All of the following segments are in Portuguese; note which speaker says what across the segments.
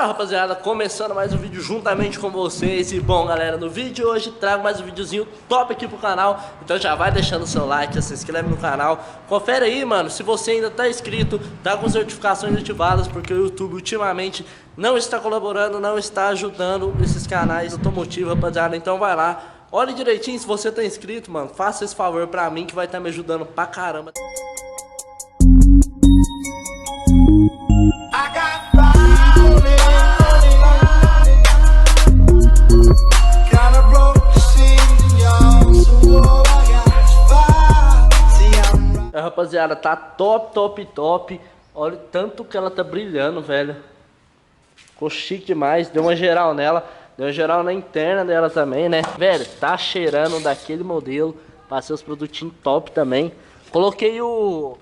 Speaker 1: Então, rapaziada, começando mais um vídeo juntamente com vocês. E bom, galera, no vídeo de hoje trago mais um videozinho top aqui pro canal. Então já vai deixando o seu like, já se inscreve no canal. Confere aí, mano, se você ainda tá inscrito, tá com as notificações ativadas, porque o YouTube ultimamente não está colaborando, não está ajudando esses canais automotivos, rapaziada. Então vai lá, olhe direitinho se você tá inscrito, mano. Faça esse favor pra mim que vai estar me ajudando pra caramba. Rapaziada, tá top. Olha o tanto que ela tá brilhando, velho. Ficou chique demais. Deu uma geral nela. Deu uma geral na interna dela também, né? Velho, tá cheirando daquele modelo. Passei os produtinhos top também. Coloquei o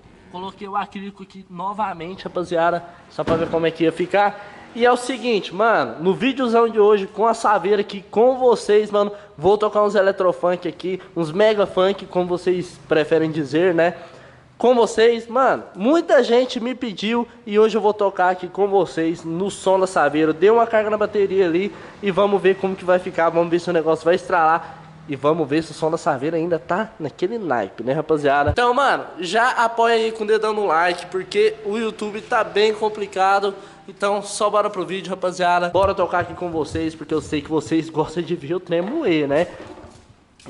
Speaker 1: acrílico aqui novamente, rapaziada. Só pra ver como é que ia ficar. E é o seguinte, mano, no videozão de hoje, com a Saveiro aqui com vocês, mano, vou tocar uns eletrofunk aqui, uns mega funk, como vocês preferem dizer, né? Com vocês, mano, muita gente me pediu e hoje eu vou tocar aqui com vocês no som da Saveiro. Deu uma carga na bateria ali e vamos ver como que vai ficar, vamos ver se o negócio vai estralar. E vamos ver se o som da Saveiro ainda tá naquele naipe, né, rapaziada? Então, mano, já apoia aí com o dedão no like, porque o YouTube tá bem complicado. Então, só bora pro vídeo, rapaziada. Bora tocar aqui com vocês, porque eu sei que vocês gostam de ver o trem moer, né?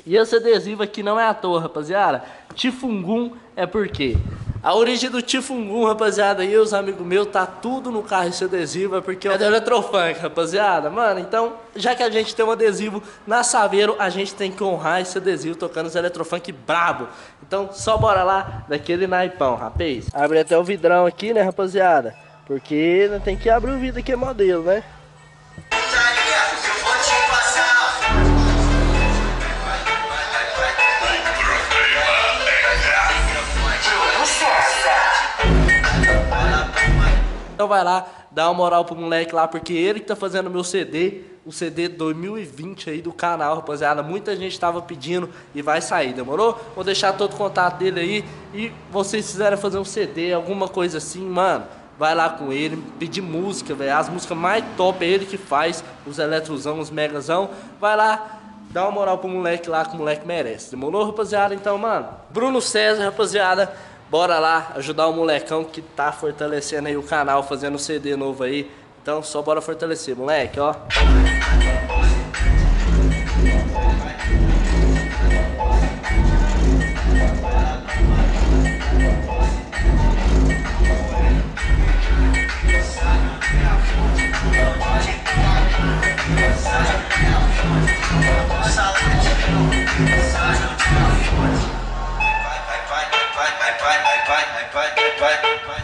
Speaker 1: E esse adesivo aqui não é à toa, rapaziada. Tifungum é porque a origem do Tifungum, rapaziada, e os amigos meus, tá tudo no carro esse adesivo, é porque é do Eletrofunk, rapaziada. Mano, então, já que a gente tem um adesivo na Saveiro, a gente tem que honrar esse adesivo tocando os Eletrofunk brabo. Então, só bora lá, daquele naipão, rapaz. Abre até o vidrão aqui, né, rapaziada? Porque tem que abrir o vidro aqui, é modelo, né? Então vai lá, dá uma moral pro moleque lá, porque ele que tá fazendo o meu CD, o CD 2020 aí do canal, rapaziada. Muita gente tava pedindo e vai sair, demorou? Vou deixar todo o contato dele aí. E vocês quiserem fazer um CD, alguma coisa assim, mano, vai lá com ele, pedir música, velho. As músicas mais top é ele que faz, os eletrozão, os megazão. Vai lá, dá uma moral pro moleque lá, que o moleque merece, demorou, rapaziada? Então, mano, Bruno César, rapaziada, bora lá ajudar o molecão que tá fortalecendo aí o canal, fazendo um CD novo aí. Então só bora fortalecer, moleque, ó.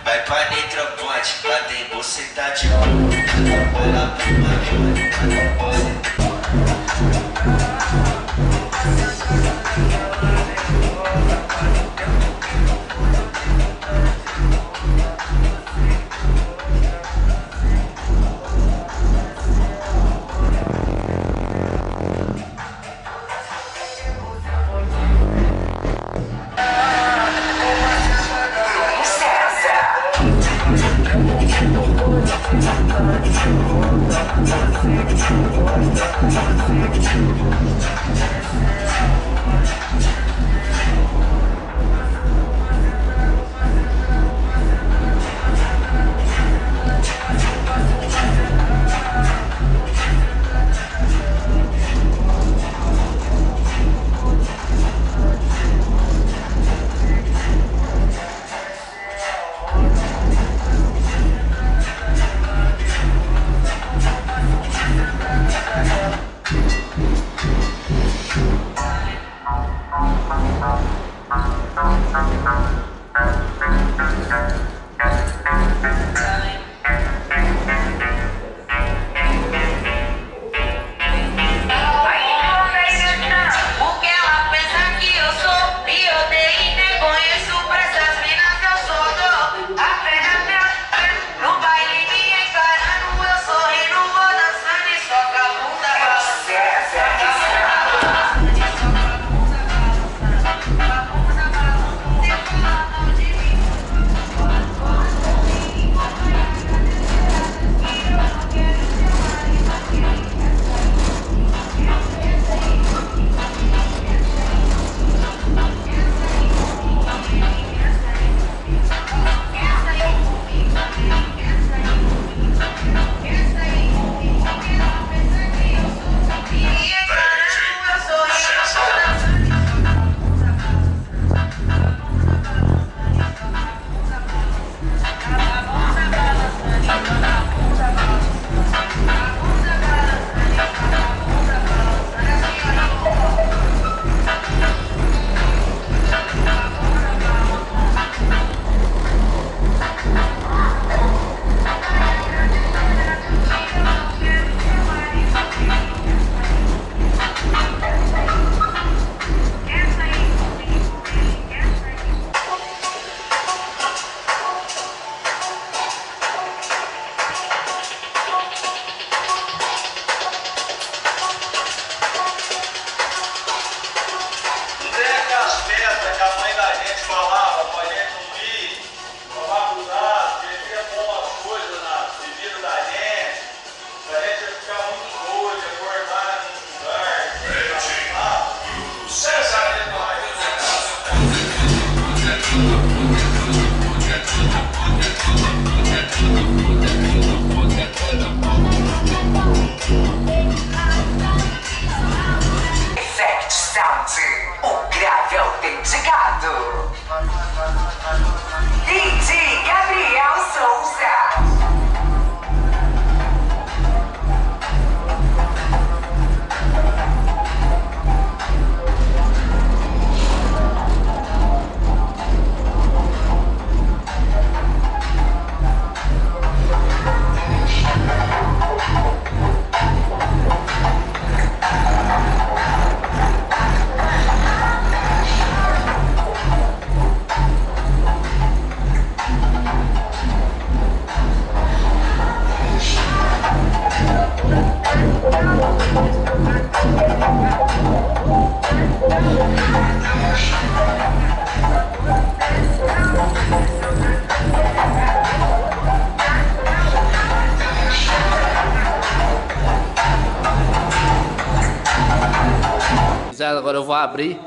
Speaker 2: Vai pra dentro, pode, lá dentro você tá de vai lá
Speaker 1: Rapaziada, agora eu vou abrir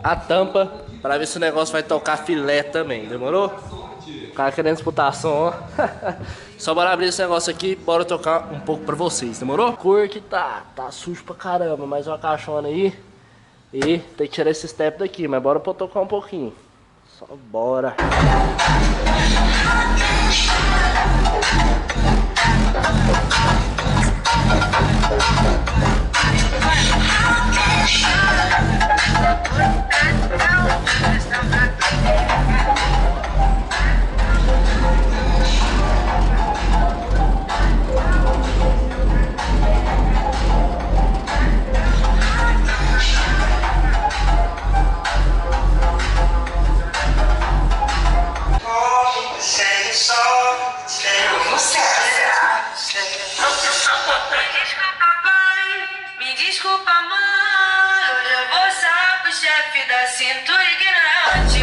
Speaker 1: a tampa pra ver se o negócio vai tocar filé também, demorou? O cara querendo disputar som, ó. Só bora abrir esse negócio aqui, bora tocar um pouco pra vocês, demorou? Cor que tá sujo pra caramba, mais uma caixona aí. E tem que tirar esse step daqui, mas bora pra tocar um pouquinho. Só bora.
Speaker 3: Desculpa, mãe, hoje eu vou só pro chefe da cintura ignorante.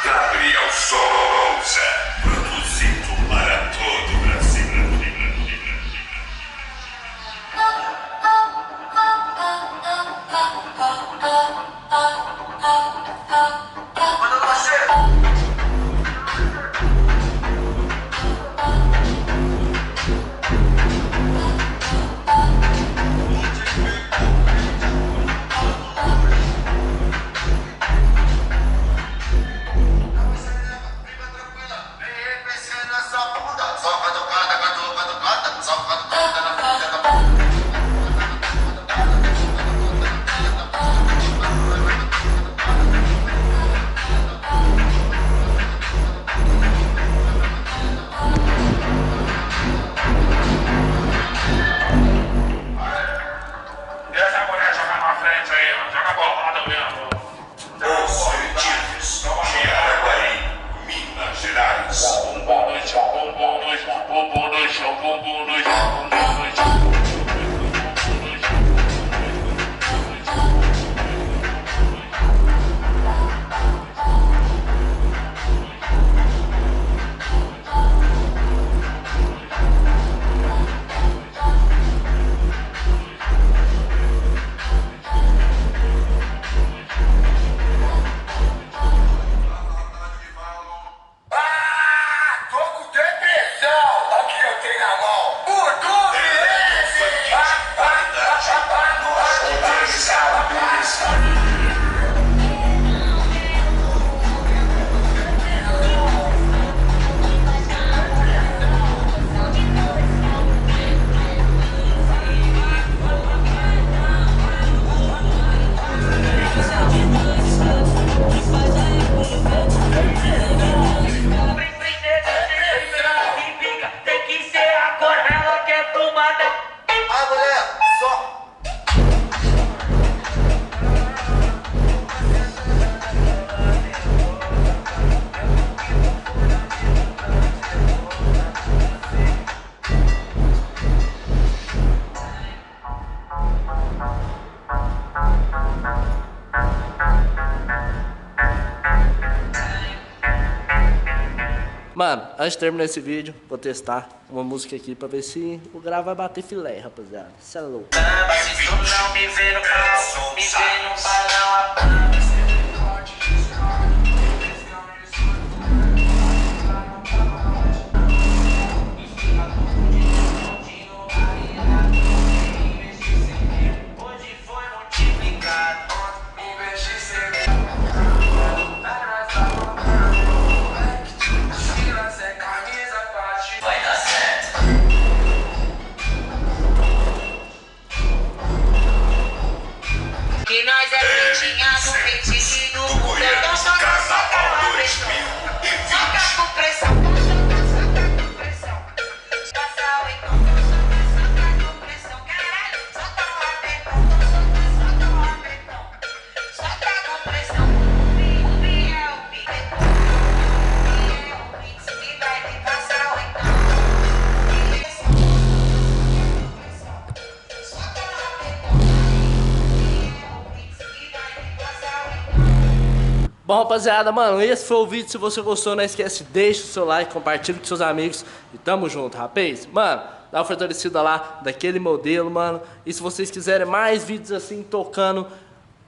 Speaker 4: Gabriel Souza, produzido para todo o Brasil.
Speaker 1: Mano, antes de terminar esse vídeo, vou testar uma música aqui pra ver se o grave vai bater filé, rapaziada. Isso é louco.
Speaker 3: Se tu não me vê no palco, me vê no balão. Hoje foi multiplicado. Vai dar certo. Que nós é pitinha no peitinho do mundo. Então só Carnaval 2020. Soca com pressão. Soca com pressão. Passa o então. Soca com pressão. Caralho. Solta o rabetão. Solta o rabetão. Soca com pressão. O Bi é o Bibetão. O Bi é o Mix. Que vai te passar o então.
Speaker 1: Bom, rapaziada, mano, esse foi o vídeo. Se você gostou, não esquece, deixa o seu like, compartilha com seus amigos e tamo junto, rapaz. Mano, dá uma fortalecida lá daquele modelo, mano. E se vocês quiserem mais vídeos assim, tocando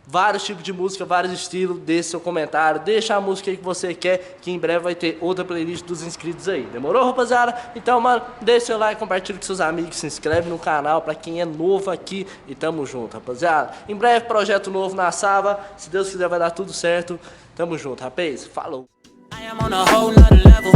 Speaker 1: vários tipos de música, vários estilos, deixe seu comentário, deixa a música aí que você quer, que em breve vai ter outra playlist dos inscritos aí. Demorou, rapaziada? Então, mano, deixa seu like, compartilha com seus amigos, se inscreve no canal pra quem é novo aqui e tamo junto, rapaziada. Em breve, projeto novo na Sava, se Deus quiser vai dar tudo certo. Tamo junto, rapaz. Falou.
Speaker 5: I am on a whole nother level.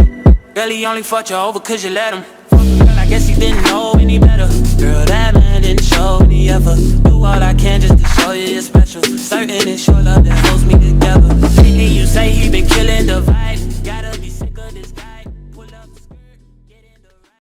Speaker 5: Girl, he only fucked you over cause you let him. Girl, I guess he didn't know any better. Girl, that man didn't show me ever. Do all I can just to show you you're special. special. Certain it's your love that holds me together. And you say he been killing the vibe.